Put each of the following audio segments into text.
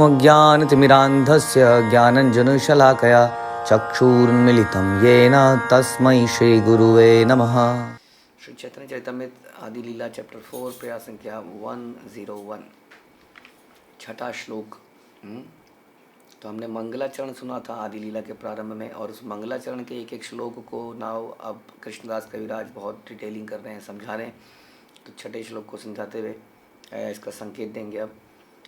अज्ञानतिमिरान्धस्य ज्ञानञ्जनशलाकया चक्षुरुन्मीलितं येन तस्मै श्रीगुरुवे नमः। श्री चैतन्य चरितमृत आदि लीला चैप्टर 4 प्रयास संख्या 101 छठा श्लोक। तो हमने मंगलाचरण सुना था आदि लीला के प्रारंभ में, और उस मंगलाचरण के एक एक श्लोक को नाव अब कृष्णदास कविराज बहुत डिटेलिंग कर रहे हैं, समझा रहे हैं। तो छठे श्लोक को समझाते हुए इसका संकेत देंगे। अब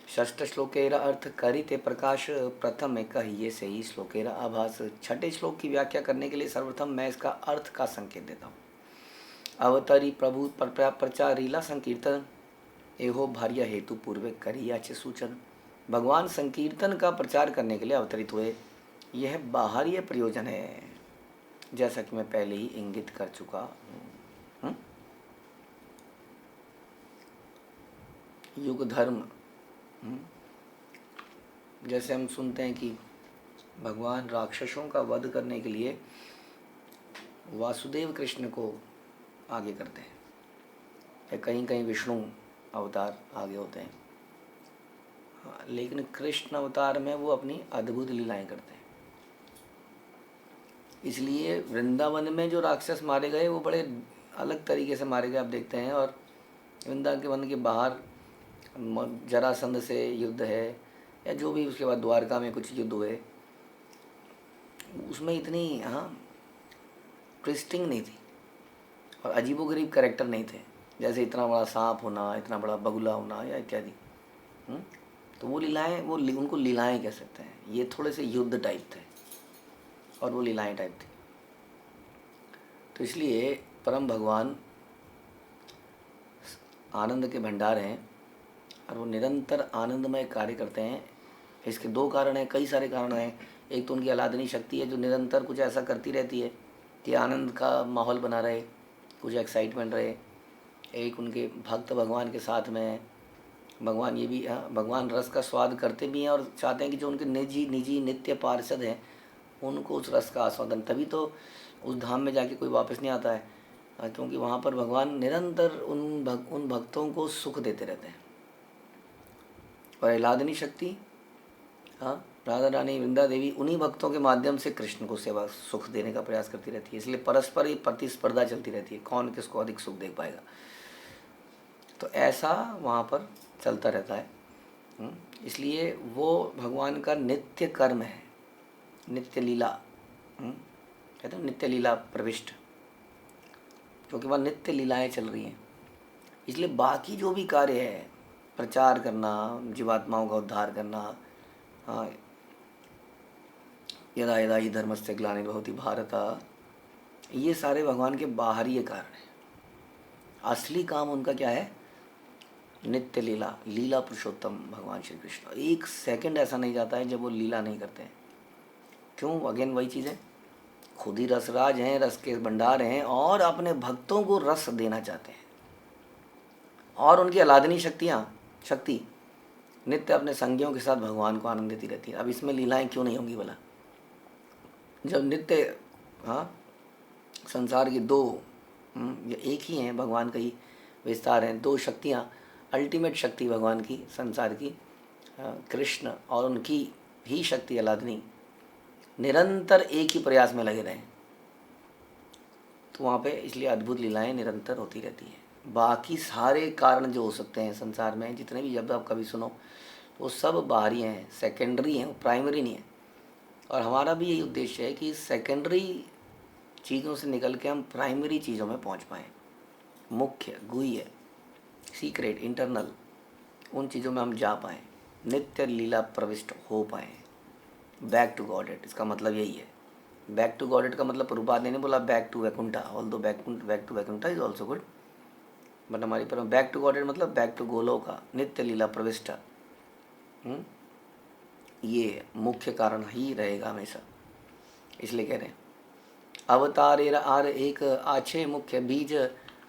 षष्ठ श्लोकेरा अर्थ करिते प्रकाश प्रथम कहिए से ही श्लोकेरा आभास। छठे श्लोक की व्याख्या करने के लिए सर्वप्रथम मैं इसका अर्थ का संकेत देता हूँ। अवतरी प्रभु प्रचार लीला संकीर्तन एहो भार्य हेतु पूर्व करिया च सूचन। भगवान संकीर्तन का प्रचार करने के लिए अवतरित हुए, यह बाहरी प्रयोजन है, जैसा कि मैं पहले ही इंगित कर चुका हूँ। युग धर्म, जैसे हम सुनते हैं कि भगवान राक्षसों का वध करने के लिए वासुदेव कृष्ण को आगे करते हैं, या कहीं कहीं विष्णु अवतार आगे होते हैं। लेकिन कृष्ण अवतार में वो अपनी अद्भुत लीलाएं करते हैं। इसलिए वृंदावन में जो राक्षस मारे गए वो बड़े अलग तरीके से मारे गए, आप देखते हैं। और वृंदावन के बाहर जरासंध से युद्ध है, या जो भी उसके बाद द्वारका में कुछ युद्ध हुए, उसमें इतनी ट्विस्टिंग नहीं थी और अजीबोगरीब कैरेक्टर नहीं थे, जैसे इतना बड़ा सांप होना, इतना बड़ा बगुला होना या इत्यादि। तो वो लीलाएं, उनको लीलाएं कह सकते हैं। ये थोड़े से युद्ध टाइप थे और वो लीलाएं टाइप थी। तो इसलिए परम भगवान आनंद के भंडार हैं और वो निरंतर आनंदमय कार्य करते हैं। इसके दो कारण हैं, कई सारे कारण हैं। एक तो उनकी अलादनी शक्ति है जो निरंतर कुछ ऐसा करती रहती है कि आनंद का माहौल बना रहे, कुछ एक्साइटमेंट रहे। एक उनके भक्त भगवान के साथ में, भगवान ये भी भगवान रस का स्वाद करते भी हैं और चाहते हैं कि जो उनके निजी नित्य पार्षद हैं उनको उस रस का आस्वादन। तभी तो उस धाम में जाके कोई वापस नहीं आता है, क्योंकि वहाँ पर भगवान निरंतर उन भक्तों को सुख देते रहते हैं। और आह्लादनी शक्ति, राधा रानी वृंदा देवी उन्हीं भक्तों के माध्यम से कृष्ण को सेवा सुख देने का प्रयास करती रहती है। इसलिए परस्पर ही प्रतिस्पर्धा चलती रहती है, कौन किसको अधिक सुख दे पाएगा। तो ऐसा वहाँ पर चलता रहता है। इसलिए वो भगवान का नित्य कर्म है, नित्य लीला, कहते हैं नित्य लीला प्रविष्ट, क्योंकि वह नित्य लीलाएं चल रही हैं। इसलिए बाकी जो भी कार्य है, प्रचार करना, जीवात्माओं का उद्धार करना, यदा यदा ही धर्मस्य ग्लानिर्भवति भारत, ये सारे भगवान के बाहरी कारण हैं। असली काम उनका क्या है? नित्य लीला, लीला पुरुषोत्तम भगवान श्री कृष्ण। एक सेकंड ऐसा नहीं जाता है जब वो लीला नहीं करते हैं। क्यों? अगेन वही चीज़ है, खुद ही रसराज हैं, रस के भंडार हैं और अपने भक्तों को रस देना चाहते हैं। और उनकी अलादनी शक्ति नित्य अपने संगियों के साथ भगवान को आनंद देती रहती है। अब इसमें लीलाएं क्यों नहीं होंगी भला? जब नित्य संसार की दो एक ही हैं, भगवान का ही विस्तार हैं, दो शक्तियाँ, अल्टीमेट शक्ति भगवान की संसार की कृष्ण और उनकी ही शक्ति अलादनी निरंतर एक ही प्रयास में लगे रहें, तो वहाँ पे इसलिए अद्भुत लीलाएं निरंतर होती रहती हैं। बाकी सारे कारण जो हो सकते हैं संसार में, जितने भी शब्द आप कभी सुनो, वो सब बाहरी हैं, सेकेंडरी हैं, प्राइमरी नहीं है। और हमारा भी यही उद्देश्य है कि सेकेंडरी चीज़ों से निकल के हम प्राइमरी चीज़ों में पहुँच पाएँ। मुख्य, गुह्य, सीक्रेट, इंटरनल, उन चीज़ों में हम जा पाएँ, नित्य लीला प्रविष्ट हो पाएँ। बैक टू गॉडेड, इसका मतलब यही है। बैक टू गॉडेड का मतलब प्रभुपाद ने नहीं बोला back to Vaikuntha, although back to Vaikuntha is also good, but हमारी पर बैक टू गॉडेड मतलब बैक टू गोलोका, नित्य लीला प्रविष्ट। ये मुख्य कारण ही रहेगा हमेशा। इसलिए कह रहे हैं अवतारेर आर एक आछे मुख्य बीज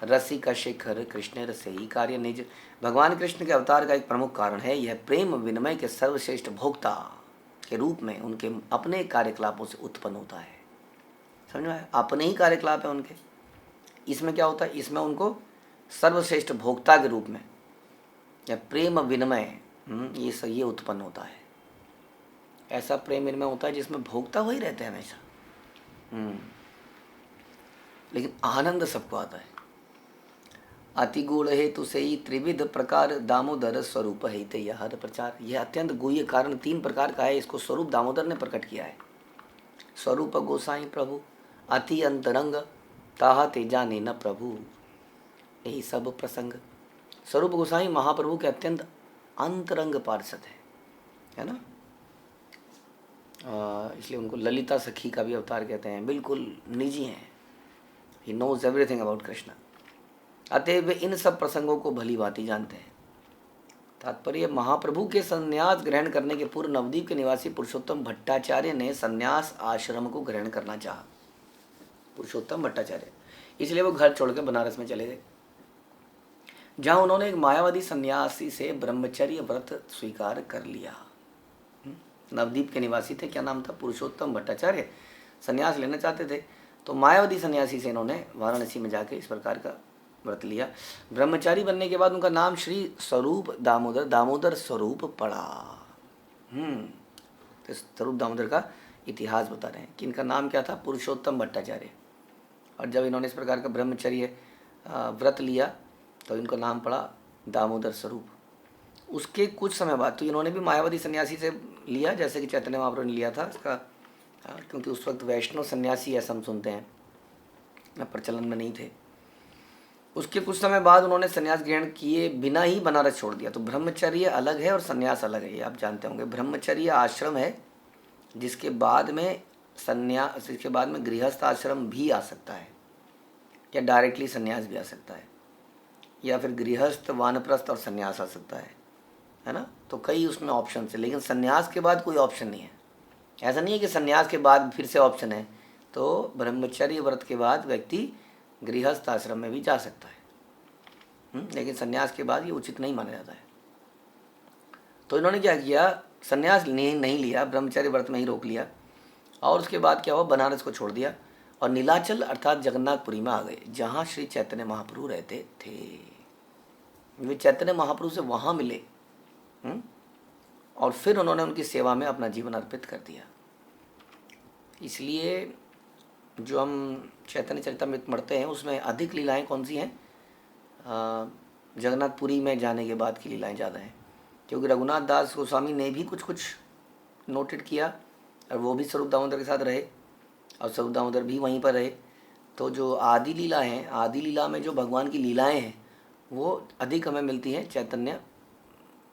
रसिका शिखर कृष्ण रसे ही कार्य निज। भगवान कृष्ण के अवतार का एक प्रमुख कारण है, यह प्रेम विनिमय के सर्वश्रेष्ठ भोक्ता के रूप में उनके अपने कार्यकलापों से उत्पन्न होता है। समझ में आया? अपने ही कार्यकलाप है उनके। इसमें क्या होता है? इसमें उनको सर्वश्रेष्ठ भोक्ता के रूप में या प्रेम विनिमय ये उत्पन्न होता है। ऐसा प्रेम इनमें होता है जिसमें भोगता हुआ ही रहते हैं हमेशा। लेकिन आनंद सबको आता है। अति गुण हेतु से ही त्रिविध प्रकार दामोदर स्वरूप है यह प्रचार। यह अत्यंत गुह्य कारण 3 प्रकार का है, इसको स्वरूप दामोदर ने प्रकट किया है। स्वरूप गोसाई प्रभु अति अंतरंग ताहा ते जाने न प्रभु, यही सब प्रसंग। स्वरूप गोसाई महाप्रभु के अत्यंत अंतरंग पार्षद है ना। इसलिए उनको ललिता सखी का भी अवतार कहते हैं, बिल्कुल निजी हैं। He knows everything about Krishna. अतएव वे इन सब प्रसंगों को भली भांति जानते हैं। तात्पर्य, महाप्रभु के संन्यास ग्रहण करने के पूर्व नवद्वीप के निवासी पुरुषोत्तम भट्टाचार्य ने संन्यास आश्रम को ग्रहण करना चाहा। पुरुषोत्तम भट्टाचार्य, इसलिए वो घर छोड़कर बनारस में चले गए, जहां उन्होंने एक मायावादी सन्यासी से ब्रह्मचर्य व्रत स्वीकार कर लिया। नवद्वीप के निवासी थे, क्या नाम था, पुरुषोत्तम भट्टाचार्य। संन्यास लेना चाहते थे, तो मायावादी सन्यासी से इन्होंने वाराणसी में जाके इस प्रकार का व्रत लिया। ब्रह्मचारी बनने के बाद उनका नाम श्री स्वरूप दामोदर, दामोदर स्वरूप पड़ा। तो स्वरूप दामोदर का इतिहास बता रहे हैं कि इनका नाम क्या था, पुरुषोत्तम भट्टाचार्य। और जब इन्होंने इस प्रकार का ब्रह्मचर्य व्रत लिया तो इनका नाम पड़ा दामोदर स्वरूप। उसके कुछ समय बाद तो इन्होंने भी मायावादी सन्यासी से लिया, जैसे कि चैतन्य महाप्रभु ने लिया था इसका, क्योंकि उस वक्त वैष्णव सन्यासी ऐसा हम सुनते हैं, प्रचलन में नहीं थे। उसके कुछ समय बाद उन्होंने सन्यास ग्रहण किए बिना ही बनारस छोड़ दिया। तो ब्रह्मचर्य अलग है और सन्यास अलग है, ये आप जानते होंगे। ब्रह्मचर्य आश्रम है जिसके बाद में सन्यास, इसके बाद में गृहस्थ आश्रम भी आ सकता है, या डायरेक्टली सन्यास भी आ सकता है, या फिर गृहस्थ वानप्रस्थ और सन्यास आ सकता है ना। तो कई उसमें ऑप्शन है, लेकिन सन्यास के बाद कोई ऑप्शन नहीं है। ऐसा नहीं है कि सन्यास के बाद फिर से ऑप्शन है। तो ब्रह्मचर्य व्रत के बाद व्यक्ति गृहस्थ आश्रम में भी जा सकता है, लेकिन सन्यास के बाद ये उचित नहीं माना जाता है। तो इन्होंने क्या किया, सन्यास नहीं लिया, ब्रह्मचर्य व्रत में ही रोक लिया। और उसके बाद क्या हुआ, बनारस को छोड़ दिया और नीलाचल अर्थात जगन्नाथपुरी में आ गए, जहाँ श्री चैतन्य महाप्रभु रहते थे। वे चैतन्य महाप्रभु से वहाँ मिले और फिर उन्होंने उनकी सेवा में अपना जीवन अर्पित कर दिया। इसलिए जो हम चैतन्य चरितामृत पढ़ते हैं उसमें अधिक लीलाएं कौन सी हैं, जगन्नाथपुरी में जाने के बाद की लीलाएं ज़्यादा हैं, क्योंकि रघुनाथ दास गोस्वामी ने भी कुछ नोटेड किया और वो भी स्वरूप दामोदर के साथ रहे और स्वरूप दामोदर भी वहीं पर रहे। तो जो आदि लीला हैं, आदि लीला में जो भगवान की लीलाएं हैं वो अधिक हमें मिलती हैं चैतन्य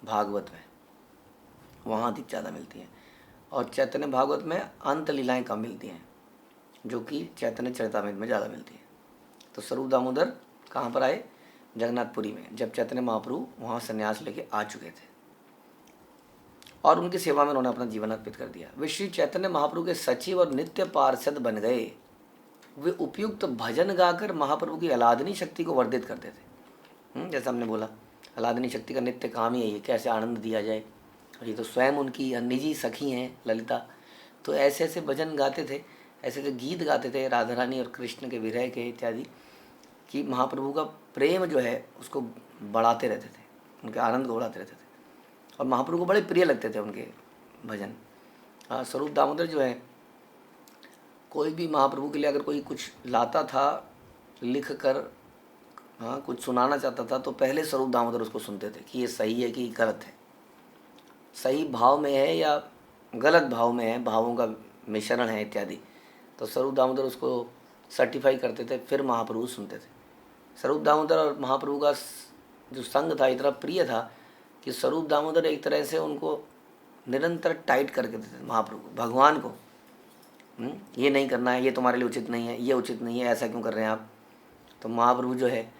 भागवत में, वहाँ अधिक ज़्यादा मिलती हैं। और चैतन्य भागवत में अंत लीलाएं कम मिलती हैं, जो कि चैतन्य चरितामृत में ज़्यादा मिलती है। तो स्वरूप दामोदर कहाँ पर आए, जगन्नाथपुरी में, जब चैतन्य महाप्रभु वहाँ संन्यास लेके आ चुके थे और उनकी सेवा में उन्होंने अपना जीवन अर्पित कर दिया। वे श्री चैतन्य महाप्रभु के सचिव और नित्य पार्षद बन गए। वे उपयुक्त भजन गाकर महाप्रभु की आह्लादनी शक्ति को वर्धित करते थे। जैसा हमने बोला, आह्लादनी शक्ति का नित्य काम ही है, ये कैसे आनंद दिया जाए। और ये तो स्वयं उनकी निजी सखी हैं ललिता, तो ऐसे ऐसे भजन गाते थे, ऐसे ऐसे गीत गाते थे राधा रानी और कृष्ण के विरह के इत्यादि, कि महाप्रभु का प्रेम जो है उसको बढ़ाते रहते थे, उनके आनंद को बढ़ाते रहते थे और महाप्रभु को बड़े प्रिय लगते थे उनके भजन। स्वरूप दामोदर जो है, कोई भी महाप्रभु के लिए अगर कोई कुछ लाता था लिख कर, कुछ सुनाना चाहता था, तो पहले स्वरूप दामोदर उसको सुनते थे कि ये सही है कि गलत है, सही भाव में है या गलत भाव में है, भावों का मिश्रण है इत्यादि। तो स्वरूप दामोदर उसको सर्टिफाई करते थे, फिर महाप्रभु सुनते थे। स्वरूप दामोदर और महाप्रभु का जो संग था इतना प्रिय था कि स्वरूप दामोदर एक तरह से उनको निरंतर टाइट करके देते थे महाप्रभु, भगवान को। ये नहीं करना है, ये तुम्हारे लिए उचित नहीं है, ये उचित नहीं है, ऐसा क्यों कर रहे हैं आप। तो महाप्रभु जो है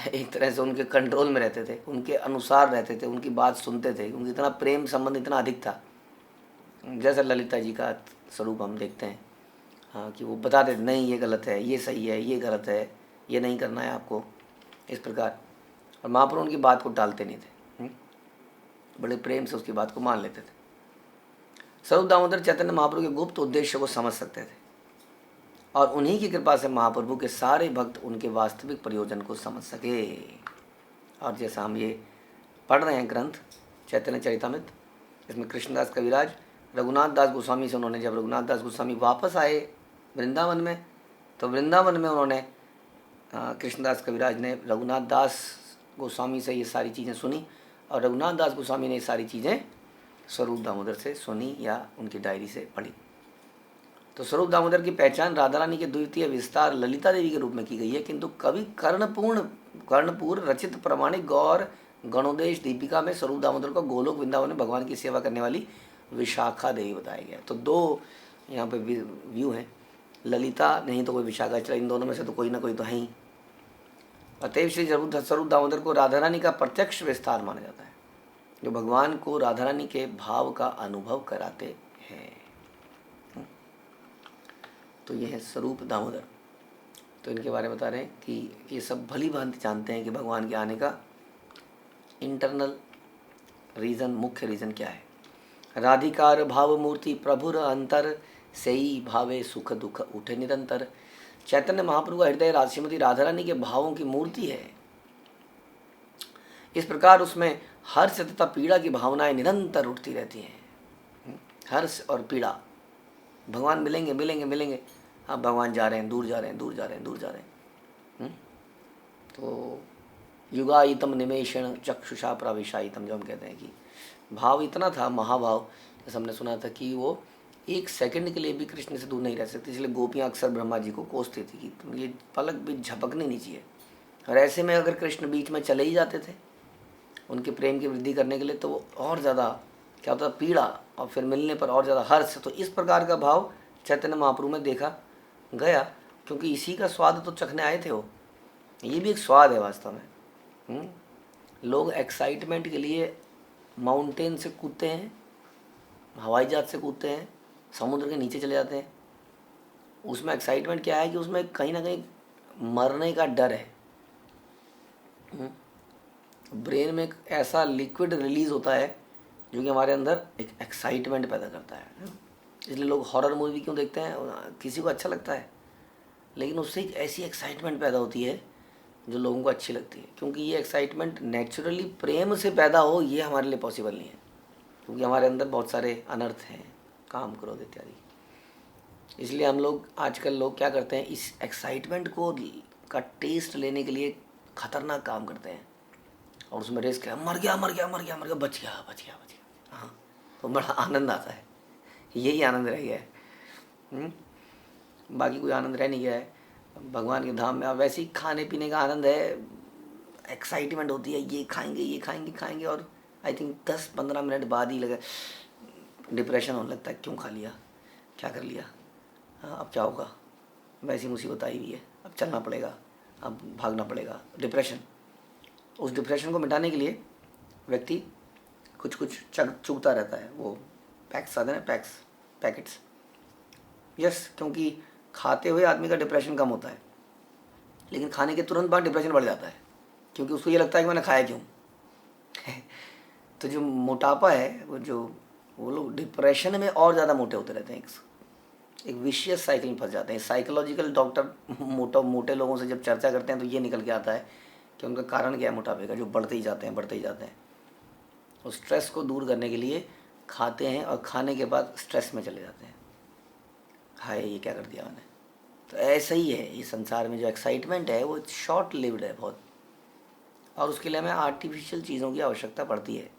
एक तरह से उनके कंट्रोल में रहते थे, उनके अनुसार रहते थे, उनकी बात सुनते थे, क्योंकि इतना प्रेम संबंध इतना अधिक था। जैसे ललिता जी का स्वरूप हम देखते हैं, कि वो बताते थे नहीं ये गलत है, ये सही है, ये गलत है, ये नहीं करना है आपको, इस प्रकार। और महाप्रभु उनकी बात को टालते नहीं थे, बड़े प्रेम से उसकी बात को मान लेते थे। स्वरूप दामोदर चैतन्य महाप्रभु के गुप्त उद्देश्य को समझ सकते थे और उन्हीं की कृपा से महाप्रभु के सारे भक्त उनके वास्तविक प्रयोजन को समझ सके। और जैसा हम ये पढ़ रहे हैं ग्रंथ चैतन्य चरितामृत, इसमें कृष्णदास कविराज रघुनाथ दास गोस्वामी से उन्होंने, जब रघुनाथ दास गोस्वामी वापस आए वृंदावन में, तो वृंदावन में उन्होंने कृष्णदास कविराज ने रघुनाथ दास गोस्वामी से ये सारी चीज़ें सुनी, और रघुनाथ दास गोस्वामी ने ये सारी चीज़ें स्वरूप दामोदर से सुनी या उनकी डायरी से पढ़ी। तो स्वरूप दामोदर की पहचान राधा रानी के द्वितीय विस्तार ललिता देवी के रूप में की गई है, किंतु कवि कर्णपूर रचित प्रमाणिक गौर गणोदेश दीपिका में स्वरूप दामोदर को गोलोक वृंदावन में भगवान की सेवा करने वाली विशाखा देवी बताया गया। तो दो यहाँ पे व्यू हैं, ललिता नहीं तो कोई विशाखा, चला इन दोनों में से तो कोई ना कोई तो है ही। अतएव श्री स्वरूप दामोदर को राधा रानी का प्रत्यक्ष विस्तार माना जाता है, जो भगवान को राधा रानी के भाव का अनुभव कराते हैं। तो यह है स्वरूप दामोदर। तो इनके बारे में बता रहे हैं कि ये सब भली भांति जानते हैं कि भगवान के आने का इंटरनल रीज़न, मुख्य रीज़न क्या है। राधिकार भाव मूर्ति प्रभुर अंतर, सेई भावे सुख दुख उठे निरंतर। चैतन्य महाप्रभु का हृदय श्रीमती राधा रानी के भावों की मूर्ति है। इस प्रकार उसमें हर्ष तथा पीड़ा की भावनाएं निरंतर उठती रहती हैं। हर्ष और पीड़ा, भगवान मिलेंगे मिलेंगे मिलेंगे, अब भगवान जा रहे हैं, दूर जा रहे हैं, दूर जा रहे हैं, दूर जा रहे हैं। तो युगायितम निमेषण चक्षुषा प्रविशायितम, जो हम कहते हैं कि भाव इतना था, महाभाव, जैसे हमने सुना था कि वो एक सेकंड के लिए भी कृष्ण से दूर नहीं रह सकती, इसलिए गोपियाँ अक्सर ब्रह्मा जी को कोसती थी कि तुम ये पलक भी झपकनी नहीं चाहिए। और ऐसे में अगर कृष्ण बीच में चले ही जाते थे उनके प्रेम की वृद्धि करने के लिए, तो वो और ज़्यादा क्या होता, पीड़ा, और फिर मिलने पर और ज़्यादा हर्ष। तो इस प्रकार का भाव चैतन्य महाप्रभु में देखा गया, क्योंकि इसी का स्वाद तो चखने आए थे वो। ये भी एक स्वाद है वास्तव में। लोग एक्साइटमेंट के लिए माउंटेन से कूदते हैं, हवाई जहाज से कूदते हैं, समुद्र के नीचे चले जाते हैं। उसमें एक्साइटमेंट क्या है कि उसमें कहीं ना कहीं मरने का डर है। ब्रेन में एक ऐसा लिक्विड रिलीज होता है जो कि हमारे अंदर एक एक्साइटमेंट पैदा करता है। इसलिए लोग हॉरर मूवी क्यों देखते हैं, किसी को अच्छा लगता है, लेकिन उससे एक ऐसी एक्साइटमेंट पैदा होती है जो लोगों को अच्छी लगती है। क्योंकि ये एक्साइटमेंट नेचुरली प्रेम से पैदा हो, ये हमारे लिए पॉसिबल नहीं है, क्योंकि हमारे अंदर बहुत सारे अनर्थ हैं, काम क्रोध इत्यादि। इसलिए हम लोग आजकल लोग क्या करते हैं, इस एक्साइटमेंट को का टेस्ट लेने के लिए खतरनाक काम करते हैं, और उसमें रिस्क है, मर गया मर गया मर गया मर गया, बच गया बच गया बच गया। हाँ, तो बड़ा आनंद आता है, यही आनंद रह गया है। बाकी कोई आनंद रह नहीं गया है भगवान के धाम में। अब वैसे ही खाने पीने का आनंद है, एक्साइटमेंट होती है, ये खाएंगे ये खाएंगे खाएंगे, और आई थिंक 10-15 मिनट बाद ही लगे डिप्रेशन होने लगता है, क्यों खा लिया, क्या कर लिया, हाँ अब क्या होगा, वैसी मुसीबत आई हुई है, अब चलना पड़ेगा, अब भागना पड़ेगा, डिप्रेशन। उस डिप्रेशन को मिटाने के लिए व्यक्ति कुछ कुछ चुगता रहता है। वो पैक्स आते हैं, पैकेट्स, यस, क्योंकि खाते हुए आदमी का डिप्रेशन कम होता है, लेकिन खाने के तुरंत बाद डिप्रेशन बढ़ जाता है, क्योंकि उसको ये लगता है कि मैंने खाया क्यों। तो जो मोटापा है, वो लोग डिप्रेशन में और ज़्यादा मोटे होते रहते हैं, एक विशियस साइकिल में फंस जाते हैं। साइकोलॉजिकल डॉक्टर मोटे लोगों से जब चर्चा करते हैं तो ये निकल के आता है कि उनका कारण क्या है मोटापे का, जो बढ़ते ही जाते हैं। उस स्ट्रेस को दूर करने के लिए खाते हैं, और खाने के बाद स्ट्रेस में चले जाते हैं, हाय ये क्या कर दिया मैंने। तो ऐसा ही है ये संसार में, जो एक्साइटमेंट है वो शॉर्ट लिव्ड है बहुत, और उसके लिए हमें आर्टिफिशियल चीज़ों की आवश्यकता पड़ती है।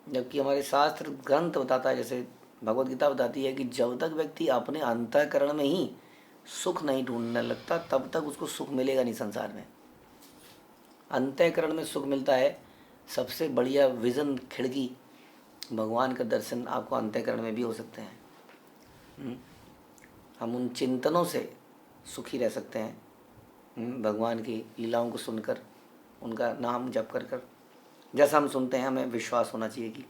जबकि हमारे शास्त्र ग्रंथ बताता है, जैसे भगवत गीता बताती है कि जब तक व्यक्ति अपने अंतःकरण में ही सुख नहीं ढूंढने लगता, तब तक उसको सुख मिलेगा नहीं संसार में। अंतःकरण में सुख मिलता है, सबसे बढ़िया विजन खिड़की, भगवान का दर्शन आपको अंतःकरण में भी हो सकते हैं। हम उन चिंतनों से सुखी रह सकते हैं, भगवान की लीलाओं को सुनकर, उनका नाम जप कर कर। जैसा हम सुनते हैं, हमें विश्वास होना चाहिए कि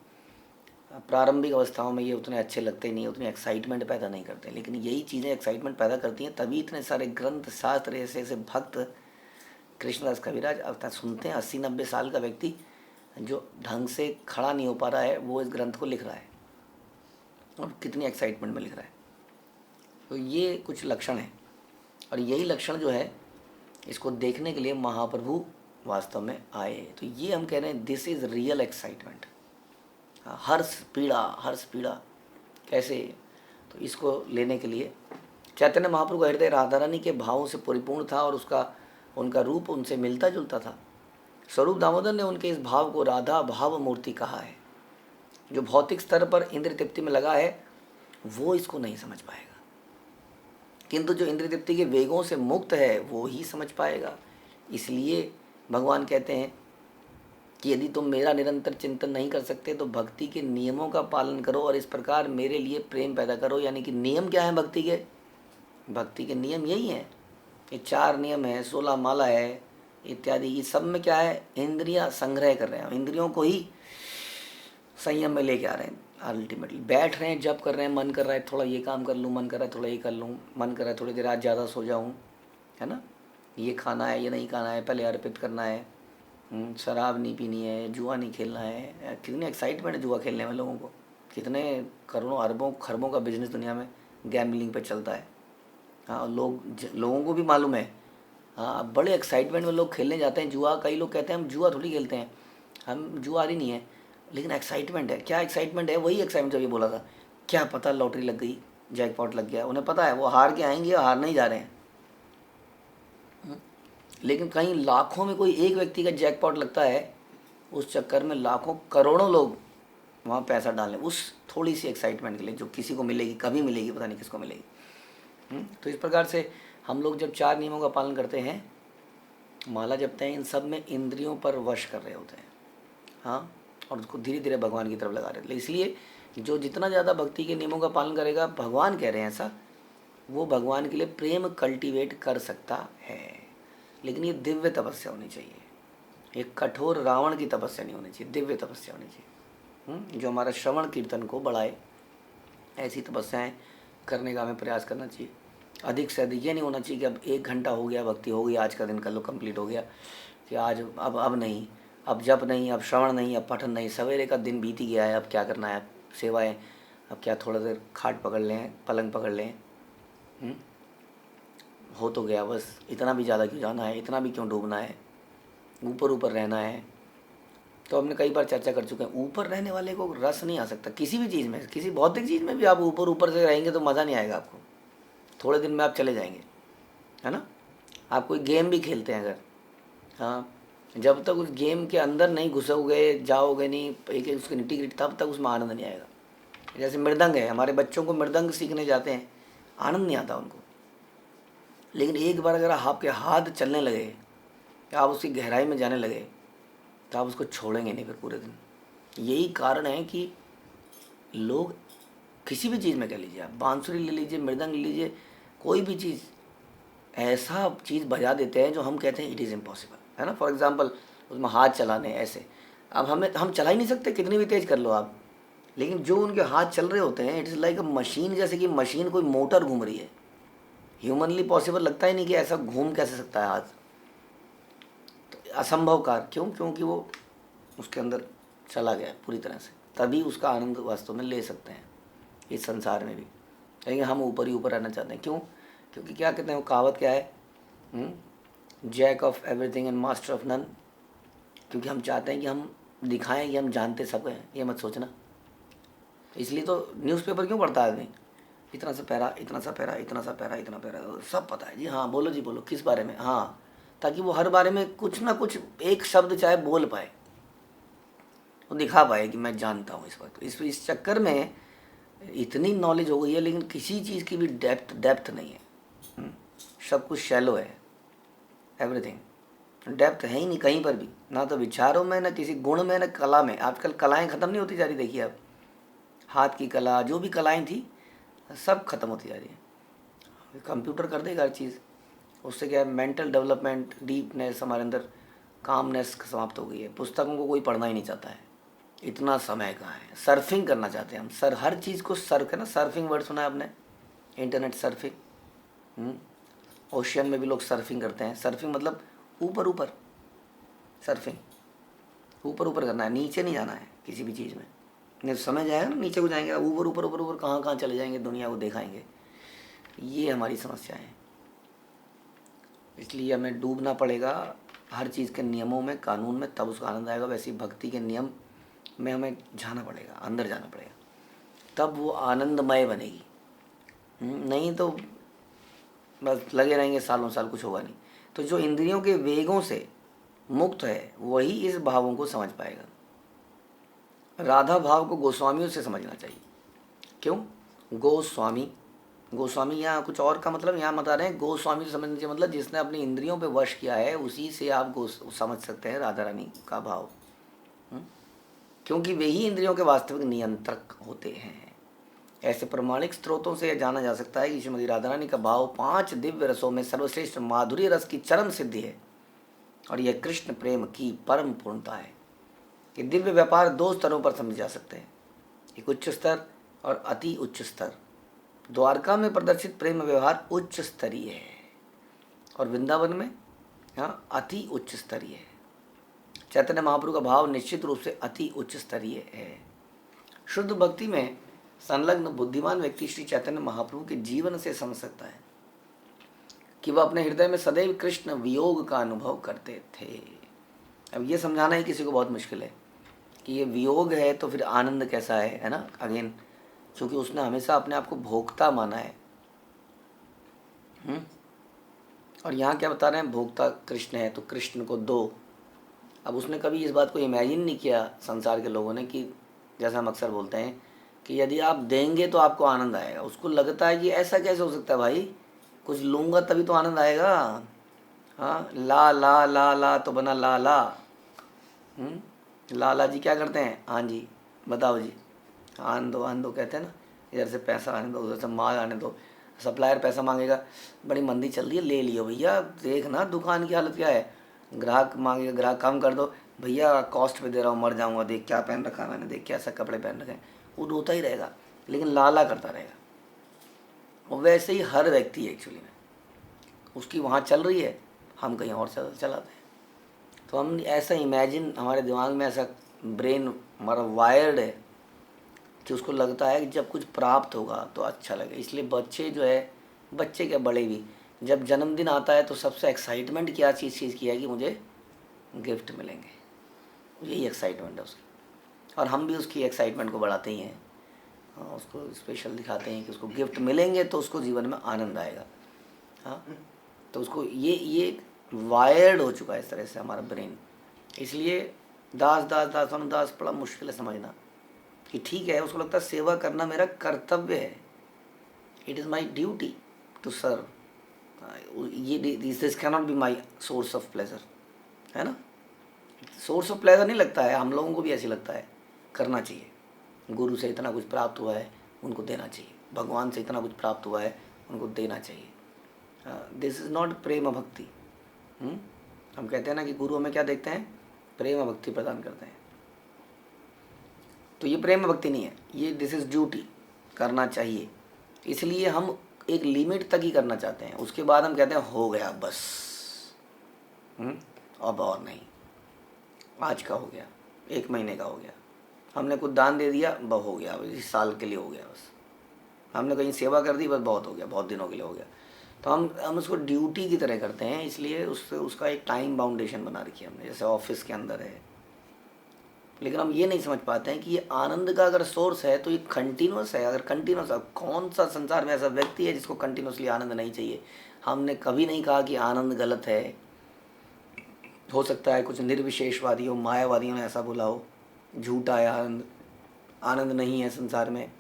प्रारंभिक अवस्थाओं में ये उतने अच्छे लगते नहीं, उतनी एक्साइटमेंट पैदा नहीं करते, लेकिन यही चीज़ें एक्साइटमेंट पैदा करती हैं, तभी इतने सारे ग्रंथ शास्त्र ऐसे भक्त कृष्णदास कविराज अर्थात सुनते हैं। 80-90 साल का व्यक्ति जो ढंग से खड़ा नहीं हो पा रहा है, वो इस ग्रंथ को लिख रहा है, और कितनी एक्साइटमेंट में लिख रहा है। तो ये कुछ लक्षण हैं, और यही लक्षण जो है, इसको देखने के लिए महाप्रभु वास्तव में आए। तो ये हम कह रहे हैं, दिस इज़ रियल एक्साइटमेंट। हर्ष पीड़ा कैसे? तो इसको लेने के लिए चैतन्य महाप्रभु का हृदय राधा रानी के भावों से परिपूर्ण था और उनका रूप उनसे मिलता जुलता था। स्वरूप दामोदर ने उनके इस भाव को राधा भाव मूर्ति कहा है। जो भौतिक स्तर पर इंद्रिय तृप्ति में लगा है वो इसको नहीं समझ पाएगा, किंतु जो इंद्रिय तृप्ति के वेगों से मुक्त है वो ही समझ पाएगा। इसलिए भगवान कहते हैं कि यदि तुम मेरा निरंतर चिंतन नहीं कर सकते तो भक्ति के नियमों का पालन करो और इस प्रकार मेरे लिए प्रेम पैदा करो। यानी कि नियम क्या है भक्ति के? भक्ति के नियम यही हैं। ये 4 नियम है, 16 माला है इत्यादि। ये सब में क्या है? इंद्रियां संग्रह कर रहे हैं, इंद्रियों को ही संयम में लेके आ रहे हैं। अल्टीमेटली बैठ रहे हैं, जब कर रहे हैं, मन कर रहा है थोड़ा ये काम कर लूँ, मन कर रहा है थोड़ा ये कर लूँ, मन कर रहा है थोड़ी देर आज ज़्यादा सो जाऊँ, है ना, ये खाना है ये नहीं खाना है, पहले अर्पित करना है, शराब नहीं पीनी है, जुआ नहीं खेलना है। कितनी एक्साइटमेंट है जुआ खेलने में लोगों को, कितने करोड़ों अरबों खरबों का बिजनेस दुनिया में गैम्बलिंग पे चलता है। हाँ, लोगों को भी मालूम है। हाँ, बड़े एक्साइटमेंट में लोग खेलने जाते हैं जुआ। कई लोग कहते हैं हम जुआ थोड़ी खेलते हैं, हम जुआरी नहीं है, लेकिन एक्साइटमेंट है। क्या एक्साइटमेंट है? वही एक्साइटमेंट जब ये बोला था, क्या पता लॉटरी लग गई, जैकपॉट लग गया। उन्हें पता है वो हार के आएंगे और हार नहीं जा रहे हैं। लेकिन कहीं लाखों में कोई एक व्यक्ति का जैकपॉट लगता है, उस चक्कर में लाखों करोड़ों लोग वहाँ पैसा डालें उस थोड़ी सी एक्साइटमेंट के लिए, जो किसी को मिलेगी, कभी मिलेगी, पता नहीं किसको मिलेगी। तो इस प्रकार से हम लोग जब 4 नियमों का पालन करते हैं, माला जपते हैं, इन सब में इंद्रियों पर वश कर रहे होते हैं। हाँ, और उसको धीरे धीरे भगवान की तरफ लगा रहे हैं। इसलिए जो जितना ज़्यादा भक्ति के नियमों का पालन करेगा, भगवान कह रहे हैं ऐसा, वो भगवान के लिए प्रेम कल्टीवेट कर सकता है। लेकिन ये दिव्य तपस्या होनी चाहिए, एक कठोर रावण की तपस्या नहीं होनी चाहिए, दिव्य तपस्या होनी चाहिए, जो हमारा श्रवण कीर्तन को बढ़ाए। ऐसी तपस्याएं करने का हमें प्रयास करना चाहिए। अधिक से अधिक ये नहीं होना चाहिए कि अब 1 घंटा हो गया, भक्ति हो गई, आज का दिन कर लो, कंप्लीट हो गया, कि आज अब नहीं, अब जप नहीं, अब श्रवण नहीं, अब पठन नहीं, सवेरे का दिन बीत ही गया है, अब क्या करना है, सेवाएं, अब क्या थोड़ा देर खाट पकड़ लें, पलंग पकड़ लें, हो तो गया, बस इतना भी ज़्यादा क्यों जाना है, इतना भी क्यों डूबना है, ऊपर ऊपर रहना है। तो हमने कई बार चर्चा कर चुके हैं, ऊपर रहने वाले को रस नहीं आ सकता किसी भी चीज़ में। किसी भौतिक चीज़ में भी आप ऊपर ऊपर से रहेंगे तो मज़ा नहीं आएगा आपको, थोड़े दिन में आप चले जाएंगे, है ना। आप कोई गेम भी खेलते हैं अगर, हाँ, जब तक उस गेम के अंदर नहीं घुसोगे, जाओगे नहीं, एक एक उसकी निटी गिटी, तब तक उसमें आनंद नहीं आएगा। जैसे मृदंग है, हमारे बच्चों को मृदंग सीखने जाते हैं, आनंद नहीं आता उनको। लेकिन एक बार अगर आपके हाथ चलने लगे, आप उसकी गहराई में जाने लगे, तो आप उसको छोड़ेंगे नहीं फिर पूरे दिन। यही कारण है कि लोग किसी भी चीज़ में कह लीजिए, आप बांसुरी ले लीजिए, मृदंग ले लीजिए, कोई भी चीज़ ऐसा चीज़ बजा देते हैं जो हम कहते हैं इट इज़ इम्पॉसिबल, है ना। फॉर एग्जांपल उसमें हाथ चलाने ऐसे, अब हम चला ही नहीं सकते, कितनी भी तेज़ कर लो आप, लेकिन जो उनके हाथ चल रहे होते हैं, it is like a machine, जैसे कि मशीन कोई मोटर घूम रही है। ह्यूमनली पॉसिबल लगता ही नहीं कि ऐसा घूम कैसे सकता है हाथ, तो असंभव कार्य। क्योंकि वो उसके अंदर चला गया पूरी तरह से, तभी उसका आनंद वास्तव में ले सकते हैं इस संसार में भी। लेकिन हम ऊपर ही ऊपर रहना चाहते हैं। क्यों? क्योंकि क्या कहते हैं, वो कहावत क्या है, jack of everything and master of none. क्योंकि हम चाहते हैं कि हम दिखाएं कि हम जानते सब हैं, ये मत सोचना। इसलिए तो न्यूज़पेपर क्यों पढ़ता है आदमी, इतना सा पैरा, इतना सा पैरा, इतना सा पैरा, इतना पैरा, सब पता है जी, हाँ बोलो जी बोलो, किस बारे में, हाँ, ताकि वो हर बारे में कुछ ना कुछ एक शब्द चाहे बोल पाए, वो दिखा पाए कि मैं जानता हूँ इस वक्त। इस चक्कर में इतनी नॉलेज हो गई है, लेकिन किसी चीज़ की भी डेप्थ नहीं है। सब कुछ शैलो है, एवरीथिंग डेप्थ है ही नहीं कहीं पर भी, ना तो विचारों में, ना किसी गुण में, ना कला में। आजकल कलाएं ख़त्म नहीं होती जा रही, देखिए आप, हाथ की कला, जो भी कलाएं थी सब खत्म होती जा रही है। कंप्यूटर कर देगा हर चीज़, उससे क्या है, मेंटल डेवलपमेंट, डीपनेस हमारे अंदर, कामनेस समाप्त हो गई है। पुस्तकों को कोई पढ़ना ही नहीं चाहता है, इतना समय कहाँ है। सर्फिंग करना चाहते हैं हम, हर चीज़ को सर्फ, है ना, सर्फिंग वर्ड सुना है आपने, इंटरनेट सर्फिंग। ओशियन में भी लोग सर्फिंग करते हैं। सर्फिंग मतलब ऊपर ऊपर, सर्फिंग ऊपर ऊपर करना है, नीचे नहीं जाना है किसी भी चीज़ में। नहीं समय जाएगा ना नीचे को जाएंगे, ऊपर ऊपर ऊपर ऊपर कहाँ कहाँ चले जाएंगे, दुनिया को दिखाएंगे। ये हमारी समस्या है। इसलिए हमें डूबना पड़ेगा हर चीज़ के नियमों में, कानून में, तब उसका आनंद आएगा। वैसे ही भक्ति के नियम में हमें जाना पड़ेगा, अंदर जाना पड़ेगा। तब वो आनंदमय बनेगी। नहीं तो बस लगे रहेंगे सालों साल, कुछ होगा नहीं। तो जो इंद्रियों के वेगों से मुक्त है वही इस भावों को समझ पाएगा। राधा भाव को गोस्वामियों से समझना चाहिए। क्यों गोस्वामी? गोस्वामी यहाँ कुछ और का मतलब यहाँ बता रहे हैं। गोस्वामी से समझने से मतलब जिसने अपनी इंद्रियों पे वश किया है, उसी से आप समझ सकते हैं राधा रानी का भाव। क्योंकि वे ही इंद्रियों के वास्तविक नियंत्रक होते हैं। ऐसे प्रमाणिक स्रोतों से यह जाना जा सकता है कि श्रीमती राधा रानी का भाव 5 दिव्य रसों में सर्वश्रेष्ठ माधुर्य रस की चरम सिद्धि है और यह कृष्ण प्रेम की परम पूर्णता है। ये दिव्य व्यापार 2 स्तरों पर समझे जा सकते हैं, एक उच्च स्तर और अति उच्च स्तर। द्वारका में प्रदर्शित प्रेम व्यवहार उच्च स्तरीय है और वृंदावन में अति उच्च स्तरीय है। चैतन्य महाप्रभु का भाव निश्चित रूप से अति उच्च स्तरीय है। शुद्ध भक्ति में संलग्न बुद्धिमान व्यक्ति श्री चैतन्य महाप्रभु के जीवन से समझ सकता है कि वह अपने हृदय में सदैव कृष्ण वियोग का अनुभव करते थे। अब ये समझाना ही किसी को बहुत मुश्किल है कि ये वियोग है तो फिर आनंद कैसा है ना। अगेन, क्योंकि उसने हमेशा अपने आप को भोक्ता माना है। और यहाँ क्या बता रहे हैं, भोक्ता कृष्ण है तो कृष्ण को दो। अब उसने कभी इस बात को इमेजिन नहीं किया संसार के लोगों ने कि जैसा हम अक्सर बोलते हैं कि यदि आप देंगे तो आपको आनंद आएगा। उसको लगता है कि ऐसा कैसे हो सकता है भाई, कुछ लूँगा तभी तो आनंद आएगा। हाँ, ला ला ला ला तो बना ला ला। लाला जी क्या करते हैं, हाँ जी बताओ जी, आने दो कहते हैं ना, इधर से पैसा आने दो उधर से माल आने दो। सप्लायर पैसा मांगेगा, बड़ी मंदी चल रही है ले लियो भैया, देखना दुकान की हालत क्या है। ग्राहक मांगेगा, ग्राहक कम कर दो भैया, कॉस्ट पे दे रहा हूँ, मर जाऊँगा, देख क्या पहन रखा मैंने, देख क्या ऐसा कपड़े पहन रखे हैं। वो रोता ही रहेगा लेकिन लाला करता रहेगा। और वैसे ही हर व्यक्ति एक्चुअली में उसकी वहाँ चल रही है, हम कहीं और चलाते हैं। तो हम ऐसा इमेजिन, हमारे दिमाग में ऐसा ब्रेन हमारा वायर्ड है कि उसको लगता है कि जब कुछ प्राप्त होगा तो अच्छा लगे। इसलिए बच्चे जो है, बच्चे क्या बड़े भी, जब जन्मदिन आता है तो सबसे एक्साइटमेंट क्या चीज़ की है कि मुझे गिफ्ट मिलेंगे, यही एक्साइटमेंट है उसकी। और हम भी उसकी एक्साइटमेंट को बढ़ाते ही हैं, उसको स्पेशल दिखाते हैं कि उसको गिफ्ट मिलेंगे तो उसको जीवन में आनंद आएगा। हाँ, तो उसको ये वायर्ड हो चुका है इस तरह से हमारा ब्रेन। इसलिए दास दास दास अनुदास बड़ा मुश्किल है समझना कि ठीक है, उसको लगता है सेवा करना मेरा कर्तव्य है, it is my duty to serve. ये this can not be my source of pleasure, है ना। सोर्स ऑफ प्लेजर नहीं लगता है, हम लोगों को भी ऐसे लगता है करना चाहिए। गुरु से इतना कुछ प्राप्त हुआ है उनको देना चाहिए, भगवान से इतना कुछ प्राप्त हुआ है उनको देना चाहिए। दिस इज़ नॉट प्रेम भक्ति। हम कहते हैं ना कि गुरु हमें क्या देखते हैं, प्रेम भक्ति प्रदान करते हैं। तो ये प्रेम भक्ति नहीं है, ये दिस इज़ ड्यूटी, करना चाहिए। इसलिए हम एक लिमिट तक ही करना चाहते हैं, उसके बाद हम कहते हैं हो गया बस, अब और नहीं, आज का हो गया, 1 महीने का हो गया, हमने कुछ दान दे दिया बस हो गया, इस साल के लिए हो गया, बस हमने कहीं सेवा कर दी बस बहुत हो गया, बहुत दिनों के लिए हो गया। तो हम उसको ड्यूटी की तरह करते हैं। इसलिए उसका एक टाइम बाउंडेशन बना रखी है हमने, जैसे ऑफिस के अंदर है। लेकिन हम ये नहीं समझ पाते हैं कि ये आनंद का अगर सोर्स है तो ये कंटिन्यूस है। अगर कंटिन्यूस, कौन सा संसार में ऐसा व्यक्ति है जिसको कंटिन्यूसली आनंद नहीं चाहिए। हमने कभी नहीं कहा कि आनंद गलत है। हो सकता है कुछ निर्विशेषवादियों, मायावादियों ने ऐसा बोला हो, झूठा है आनंद, आनंद नहीं है संसार में,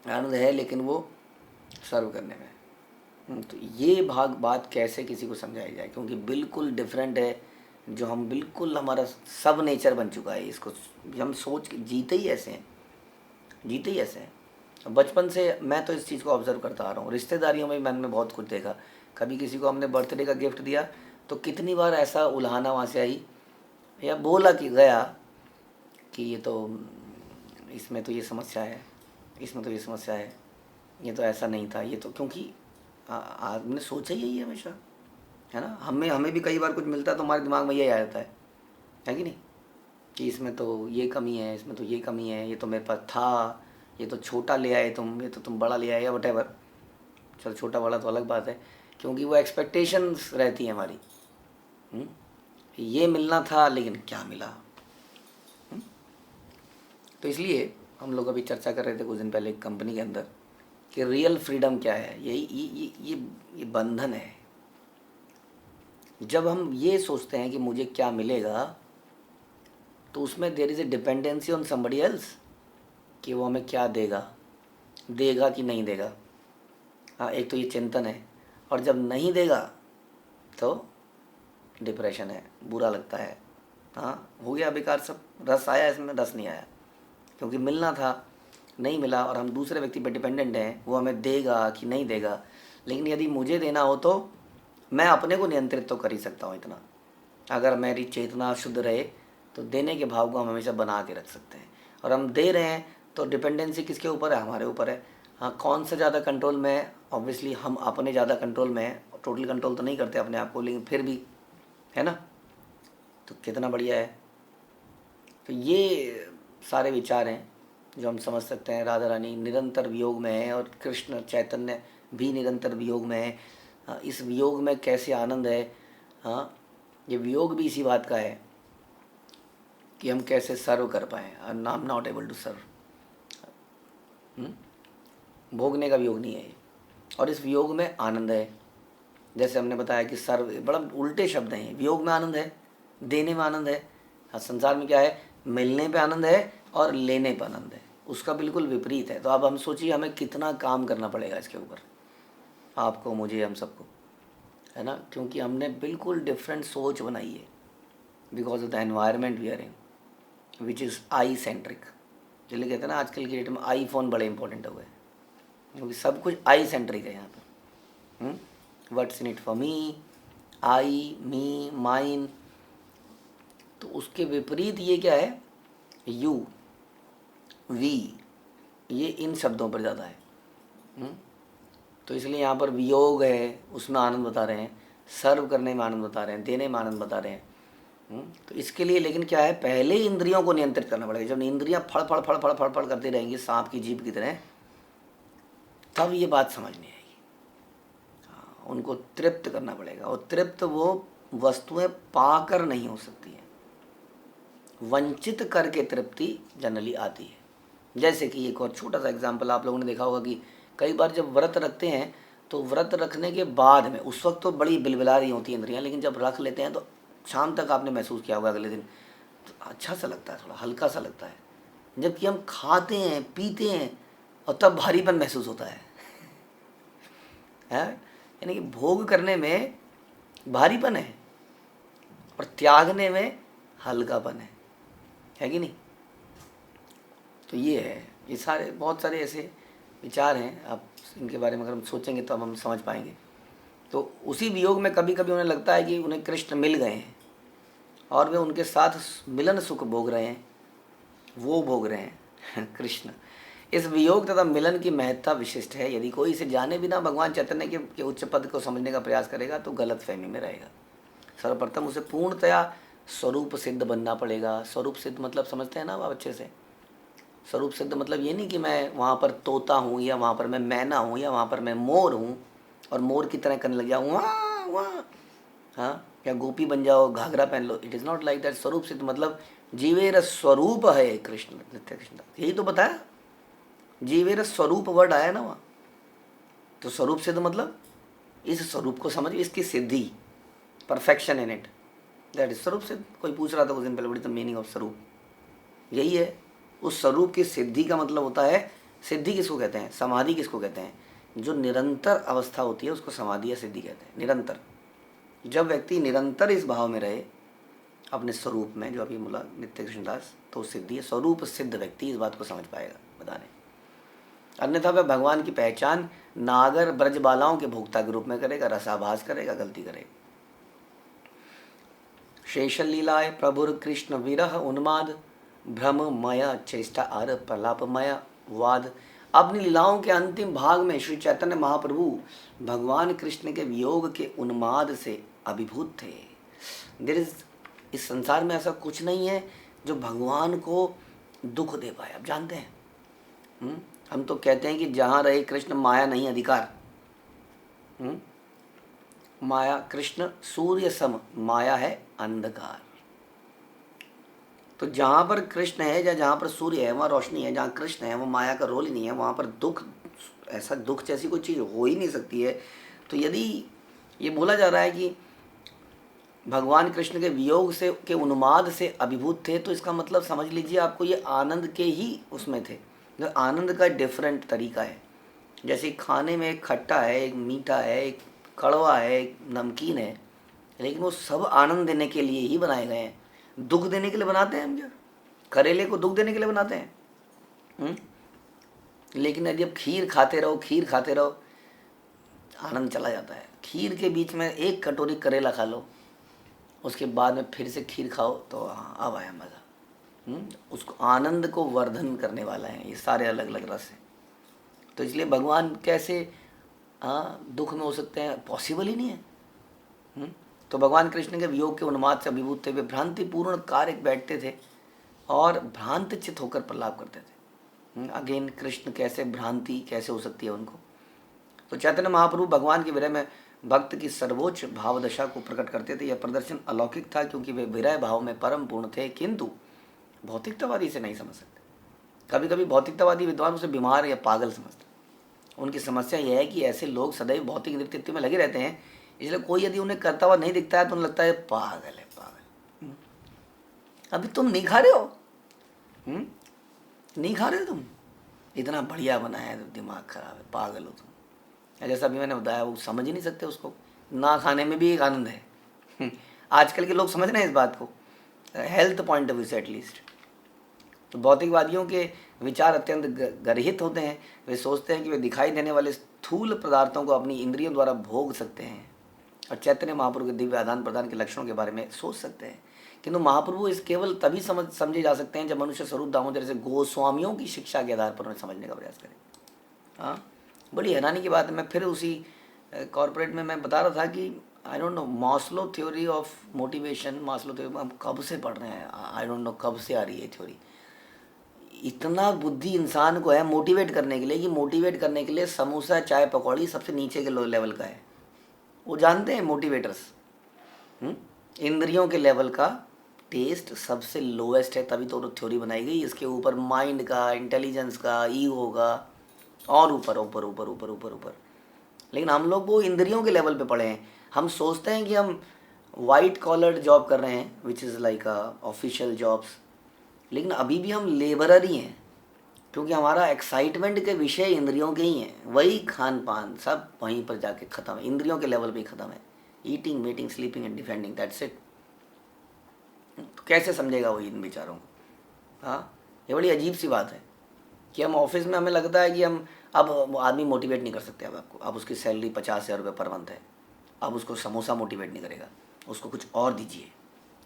आनंद है लेकिन वो सर्व करने में। तो ये बात कैसे किसी को समझाई जाए, क्योंकि बिल्कुल डिफरेंट है। जो हम बिल्कुल, हमारा सब नेचर बन चुका है, इसको हम सोच के जीते ही ऐसे हैं। बचपन से मैं तो इस चीज़ को ऑब्जर्व करता आ रहा हूँ। रिश्तेदारियों में मैंने बहुत कुछ देखा। कभी किसी को हमने बर्थडे का गिफ्ट दिया तो कितनी बार ऐसा उल्हाना वहाँ से आई या बोला कि गया कि ये तो, इसमें तो ये समस्या है, इसमें तो ये समस्या है, ये तो ऐसा नहीं था, ये तो, क्योंकि आदमी ने सोचा ही है हमेशा, है ना। हमें भी कई बार कुछ मिलता है तो हमारे दिमाग में यही आ जाता है कि नहीं, कि इसमें तो ये कमी है, इसमें तो ये कमी है, ये तो मेरे पास था, ये तो छोटा ले आए तुम, ये तो तुम बड़ा ले आए, या वटेवर। चलो छोटा बड़ा तो अलग बात है, क्योंकि वो एक्सपेक्टेशंस रहती हैं हमारी। ये मिलना था लेकिन क्या मिला। तो इसलिए हम लोग अभी चर्चा कर रहे थे कुछ दिन पहले एक कंपनी के अंदर कि रियल फ्रीडम क्या है। यही ये बंधन है। जब हम ये सोचते हैं कि मुझे क्या मिलेगा, तो उसमें there is a dependency on somebody else, कि वो हमें क्या देगा, देगा कि नहीं देगा। हाँ, एक तो ये चिंतन है। और जब नहीं देगा तो डिप्रेशन है, बुरा लगता है। हाँ, हो गया बेकार सब, रस आया इसमें, रस नहीं आया, क्योंकि मिलना था, नहीं मिला, और हम दूसरे व्यक्ति पर डिपेंडेंट हैं, वो हमें देगा कि नहीं देगा। लेकिन यदि मुझे देना हो तो मैं अपने को नियंत्रित तो कर ही सकता हूँ इतना। अगर मेरी चेतना शुद्ध रहे तो देने के भाव को हम हमेशा बना के रख सकते हैं। और हम दे रहे हैं तो डिपेंडेंसी किसके ऊपर है? हमारे ऊपर है। हाँ, कौन सा ज़्यादा कंट्रोल में है? ऑब्वियसली हम अपने ज़्यादा कंट्रोल में है। टोटल कंट्रोल तो नहीं करते अपने आप को, लेकिन फिर भी है ना। तो कितना बढ़िया है। तो ये सारे विचार हैं जो हम समझ सकते हैं। राधा रानी निरंतर वियोग में है और कृष्ण चैतन्य भी निरंतर वियोग में है। हाँ, इस वियोग में कैसे आनंद है। हाँ, ये वियोग भी इसी बात का है कि हम कैसे सर्व कर पाएँ। I am not able to serve. भोगने का वियोग नहीं है ये, और इस वियोग में आनंद है। जैसे हमने बताया कि सर्व बड़ा उल्टे शब्द हैं। वियोग में आनंद है, देने में आनंद है। हाँ, संसार में क्या है? मिलने पे आनंद है और लेने पे आनंद है। उसका बिल्कुल विपरीत है। तो अब हम सोचिए हमें कितना काम करना पड़ेगा इसके ऊपर, आपको, मुझे, हम सबको, है ना। क्योंकि हमने बिल्कुल डिफरेंट सोच बनाई है because of the environment we are in, which is I centric. इसलिए कहते हैं ना आजकल की डेट में आईफोन बड़े इंपॉर्टेंट हो गए, क्योंकि सब कुछ आई सेंट्रिक है यहाँ पर। What's in it for me, I, me, mine. तो उसके विपरीत ये क्या है? यू, वी, ये इन शब्दों पर ज़्यादा है। तो इसलिए यहाँ पर वियोग है, उसमें आनंद बता रहे हैं, सर्व करने में आनंद बता रहे हैं, देने में आनंद बता रहे हैं। तो इसके लिए लेकिन क्या है? पहले इंद्रियों को नियंत्रित करना पड़ेगा। जब इंद्रियां फड़ फड़ फड़ फड़ फड़ फड़ करती रहेंगी सांप की जीभ की तरह, तब ये बात समझ में आएगी। हाँ, उनको तृप्त करना पड़ेगा, और तृप्त वो वस्तुएं पाकर नहीं हो सकती हैं, वंचित करके तृप्ति जनरली आती है। जैसे कि एक और छोटा सा एग्जाम्पल, आप लोगों ने देखा होगा कि कई बार जब व्रत रखते हैं तो व्रत रखने के बाद में उस वक्त तो बड़ी बिलबिला रही होती है इंद्रियां, लेकिन जब रख लेते हैं तो शाम तक आपने महसूस किया होगा अगले दिन तो अच्छा सा लगता है, थोड़ा हल्का सा लगता है। जबकि हम खाते हैं, पीते हैं, और तब भारीपन महसूस होता है। यानी कि भोग करने में भारीपन है और त्यागने में हल्कापन है कि नहीं। तो ये है, ये सारे बहुत सारे ऐसे विचार हैं। आप इनके बारे में अगर हम सोचेंगे तो हम समझ पाएंगे। तो उसी वियोग में कभी कभी उन्हें लगता है कि उन्हें कृष्ण मिल गए हैं और वे उनके साथ मिलन सुख भोग रहे हैं, वो भोग रहे हैं कृष्ण। इस वियोग तथा मिलन की महत्ता विशिष्ट है। यदि कोई इसे जाने बिना भगवान चैतन्य के उच्च पद को समझने का प्रयास करेगा तो गलत फहमी में रहेगा। सर्वप्रथम उसे पूर्णतया स्वरूप सिद्ध बनना पड़ेगा। स्वरूप सिद्ध मतलब समझते हैं ना आप अच्छे से? स्वरूप सिद्ध मतलब ये नहीं कि मैं वहाँ पर तोता हूँ, या वहाँ पर मैं मैना हूँ, या वहाँ पर मैं मोर हूँ और मोर की तरह करने लग जाऊँ वहाँ वहाँ, हाँ, या गोपी बन जाओ, घाघरा पहन लो। It is not like that. स्वरूप सिद्ध मतलब जीवेर स्वरूप है कृष्ण, नित्य कृष्ण। यही तो बताया, जीवेर स्वरूप वर्ड आया ना वहाँ। तो स्वरूप सिद्ध मतलब इस स्वरूप को समझ, इसकी सिद्धि, perfection in it, that is स्वरूप सिद्ध। कोई पूछ रहा था उस दिन पहले, बड़ी द मीनिंग ऑफ स्वरूप, यही है। उस स्वरूप की सिद्धि का मतलब होता है, सिद्धि किसको कहते हैं? समाधि किसको कहते हैं? जो निरंतर अवस्था होती है उसको समाधि या सिद्धि कहते हैं। निरंतर, जब व्यक्ति निरंतर इस भाव में रहे अपने स्वरूप में, जो अभी बोला नित्य कृष्णदास, तो सिद्धि है। स्वरूप सिद्ध व्यक्ति इस बात को समझ पाएगा बताने। अन्यथा वह भगवान की पहचान नागर ब्रजबालाओं के भोक्ता के रूप में करेगा, रसाभास करेगा, गलती करेगा। शेषल लीलाए प्रभुर कृष्ण विरह उन्माद भ्रम मया चेष्टा आर प्रलापमय वाद। अपनी लीलाओं के अंतिम भाग में श्री चैतन्य महाप्रभु भगवान कृष्ण के वियोग के उन्माद से अभिभूत थे। देयर इज, इस संसार में ऐसा कुछ नहीं है जो भगवान को दुख दे पाए। आप जानते हैं, हम तो कहते हैं कि जहाँ रहे कृष्ण माया नहीं अधिकार। माया, कृष्ण सूर्य सम, माया है अंधकार। तो जहाँ पर कृष्ण है या जहाँ पर सूर्य है वहाँ रोशनी है, जहाँ कृष्ण है वो माया का रोल ही नहीं है, वहाँ पर दुख, ऐसा दुख जैसी कोई चीज़ हो ही नहीं सकती है। तो यदि ये बोला जा रहा है कि भगवान कृष्ण के वियोग से के उन्माद से अभिभूत थे, तो इसका मतलब समझ लीजिए आपको ये आनंद के ही उसमें थे। तो आनंद का डिफरेंट तरीका है। जैसे खाने में एक खट्टा है, एक मीठा है, एक कड़वा है, एक नमकीन है, लेकिन वो सब आनंद देने के लिए ही बनाए गए हैं। दुख देने के लिए बनाते हैं हम क्या? करेले को दुख देने के लिए बनाते हैं? लेकिन यदि अब खीर खाते रहो, खीर खाते रहो, आनंद चला जाता है। खीर के बीच में एक कटोरी करेला खा लो, उसके बाद में फिर से खीर खाओ, तो हाँ अब आया मज़ा। उसको आनंद को वर्धन करने वाला है ये सारे अलग अलग रस हैं। तो इसलिए भगवान कैसे दुख में हो सकते हैं? पॉसिबल ही नहीं है। तो भगवान कृष्ण के वियोग के उन्माद से अभिभूत थे, वे भ्रांतिपूर्ण कार्य बैठते थे और भ्रांत चित होकर प्रलाप करते थे। अगेन कृष्ण कैसे, भ्रांति कैसे हो सकती है उनको? तो चैतन्य महाप्रभु भगवान के विरह में भक्त की सर्वोच्च भावदशा को प्रकट करते थे। यह प्रदर्शन अलौकिक था क्योंकि वे विरह भाव में परम पूर्ण थे, किंतु भौतिकतावादी इसे नहीं समझ सकते। कभी कभी भौतिकतावादी विद्वान उसे बीमार या पागल समझते। उनकी समस्या यह है कि ऐसे लोग सदैव भौतिक नृत्य में लगे रहते हैं, इसलिए कोई यदि उन्हें करता हुआ नहीं दिखता है तो उन्हें लगता है पागल है, पागल। अभी तुम नहीं खा रहे हो, नहीं खा रहे हो तुम, इतना बढ़िया बनाया है, दिमाग खराब है, पागल हो तुम। जैसा अभी मैंने बताया, वो समझ ही नहीं सकते उसको। ना खाने में भी एक आनंद है। आजकल के लोग समझ रहे हैं इस बात को, हेल्थ पॉइंट ऑफ व्यू से एटलीस्ट। तो भौतिकवादियों के विचार अत्यंत गर्हित होते हैं। वे सोचते हैं कि वे दिखाई देने वाले स्थूल पदार्थों को अपनी इंद्रियों द्वारा भोग सकते हैं और चैतन्य महाप्रभु के दिव्य आदान प्रदान के लक्षणों के बारे में सोच सकते हैं। किंतु महाप्रभु इस केवल तभी समझे जा सकते हैं जब मनुष्य स्वरूप दामोदर जैसे गोस्वामियों की शिक्षा के आधार पर उन्हें समझने का प्रयास करें। हाँ, बड़ी हैरानी की बात है। मैं फिर उसी कॉर्पोरेट में मैं बता रहा था कि I don't know, Maslow theory of motivation, Maslow theory हम कब से पढ़ रहे हैं, आई डोंट नो कब से आ रही है थ्योरी। इतना बुद्धि इंसान को है मोटिवेट करने के लिए कि मोटिवेट करने के लिए समोसा चाय पकौड़ी सबसे नीचे के लेवल का है। वो जानते हैं मोटिवेटर्स, इंद्रियों के लेवल का टेस्ट सबसे लोएस्ट है, तभी तो थ्योरी बनाई गई। इसके ऊपर माइंड का, इंटेलिजेंस का, ईगो का और ऊपर ऊपर ऊपर ऊपर ऊपर ऊपर। लेकिन हम लोग वो इंद्रियों के लेवल पे पड़े हैं। हम सोचते हैं कि हम वाइट कॉलर्ड जॉब कर रहे हैं, which is like official jobs, लेकिन अभी भी हम लेबरर ही हैं, क्योंकि हमारा एक्साइटमेंट के विषय इंद्रियों के ही हैं। वही खान पान सब वहीं पर जाके ख़त्म है, इंद्रियों के लेवल पे ही ख़त्म है। Eating, meeting, sleeping and defending, that's it. तो कैसे समझेगा वो इन विचारों को? हाँ, ये बड़ी अजीब सी बात है कि हम ऑफिस में, हमें लगता है कि हम अब आदमी मोटिवेट नहीं कर सकते। अब आपको, अब उसकी सैलरी 50,000 रुपये पर मंथ है, अब उसको समोसा मोटिवेट नहीं करेगा, उसको कुछ और दीजिए।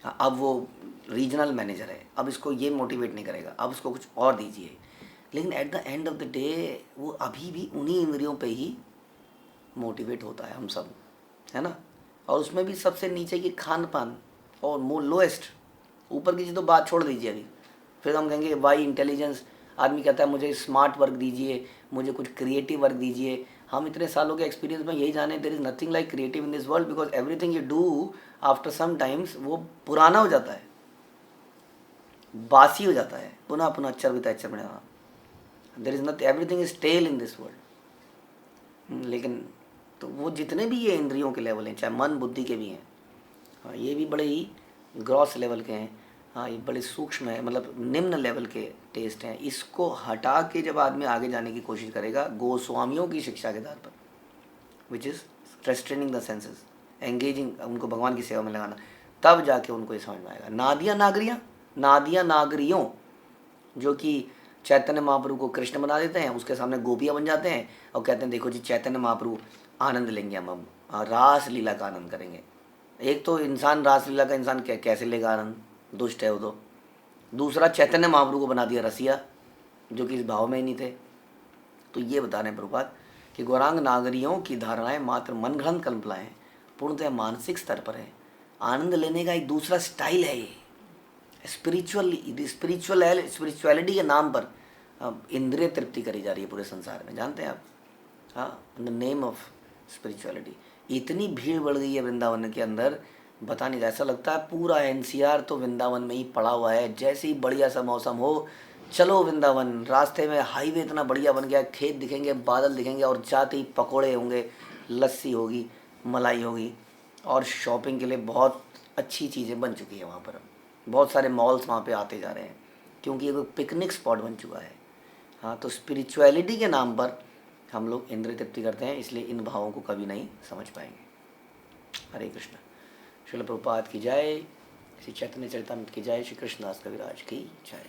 हाँ, अब वो रीजनल मैनेजर है, अब इसको ये मोटिवेट नहीं करेगा, अब उसको कुछ और दीजिए। लेकिन at the end of the day वो अभी भी उन्हीं इंद्रियों पे ही मोटिवेट होता है, हम सब, है ना। और उसमें भी सबसे नीचे की खान पान और लोएस्ट, ऊपर की तो बात छोड़ दीजिए अभी। फिर हम कहेंगे वाई इंटेलिजेंस, आदमी कहता है मुझे स्मार्ट वर्क दीजिए, मुझे कुछ क्रिएटिव वर्क दीजिए। हम इतने सालों के एक्सपीरियंस में यही जाने, there is nothing like creative in this world, because everything you do after some times वो पुराना हो जाता है, बासी हो जाता है, पुनः पुनः अक्षर भी अक्षर बनेगा। There is nothing, everything is tell in this world. लेकिन तो वो जितने भी ये इंद्रियों के लेवल हैं, चाहे मन बुद्धि के भी हैं, हाँ, ये भी बड़े ही ग्रॉस लेवल के हैं। हाँ, ये बड़े सूक्ष्म है, मतलब निम्न लेवल के टेस्ट हैं। इसको हटा के जब आदमी आगे जाने की कोशिश करेगा गोस्वामियों की शिक्षा के आधार पर, which is restraining the senses, engaging, उनको भगवान की सेवा में लगाना, तब जाके उनको ये समझ में आएगा। नादियाँ नागरियों जो कि चैतन्य महाप्रभु को कृष्ण बना देते हैं, उसके सामने गोपियाँ बन जाते हैं और कहते हैं देखो जी चैतन्य महाप्रभु आनंद लेंगे, हम रास लीला का आनंद करेंगे। एक तो इंसान रासलीला का इंसान कैसे लेगा आनंद, दुष्ट है वो तो। दूसरा चैतन्य महाप्रभु को बना दिया रसिया, जो कि इस भाव में ही नहीं थे। तो ये बता रहे हैं प्रभुपाद कि गौरांग नागरियों की धारणाएं मात्र मनगढ़ंत कल्पनाएं, पूर्णतः मानसिक स्तर पर है। आनंद लेने का एक दूसरा स्टाइल है ये, स्पिरिचुअलिटी के नाम पर इंद्रिय तृप्ति करी जा रही है पूरे संसार में, जानते हैं आप। हाँ, in the name of spirituality. इतनी भीड़ बढ़ गई है वृंदावन के अंदर बता नहीं, ऐसा लगता है पूरा एनसीआर तो वृंदावन में ही पड़ा हुआ है। जैसे ही बढ़िया सा मौसम हो, चलो वृंदावन, रास्ते में हाईवे इतना बढ़िया बन गया, खेत दिखेंगे, बादल दिखेंगे, और जाते ही पकोड़े होंगे, लस्सी होगी, मलाई होगी, और शॉपिंग के लिए बहुत अच्छी चीज़ें बन चुकी है वहाँ पर। बहुत सारे मॉल्स वहाँ पे आते जा रहे हैं, क्योंकि ये कोई पिकनिक स्पॉट बन चुका है। हाँ, तो स्पिरिचुअलिटी के नाम पर हम लोग इंद्रिय तृप्ति करते हैं, इसलिए इन भावों को कभी नहीं समझ पाएंगे। हरे कृष्ण। श्रील प्रभुपाद की जय, श्री चैतन्य चरितामृत की जय, श्री कृष्णदास कविराज की जय।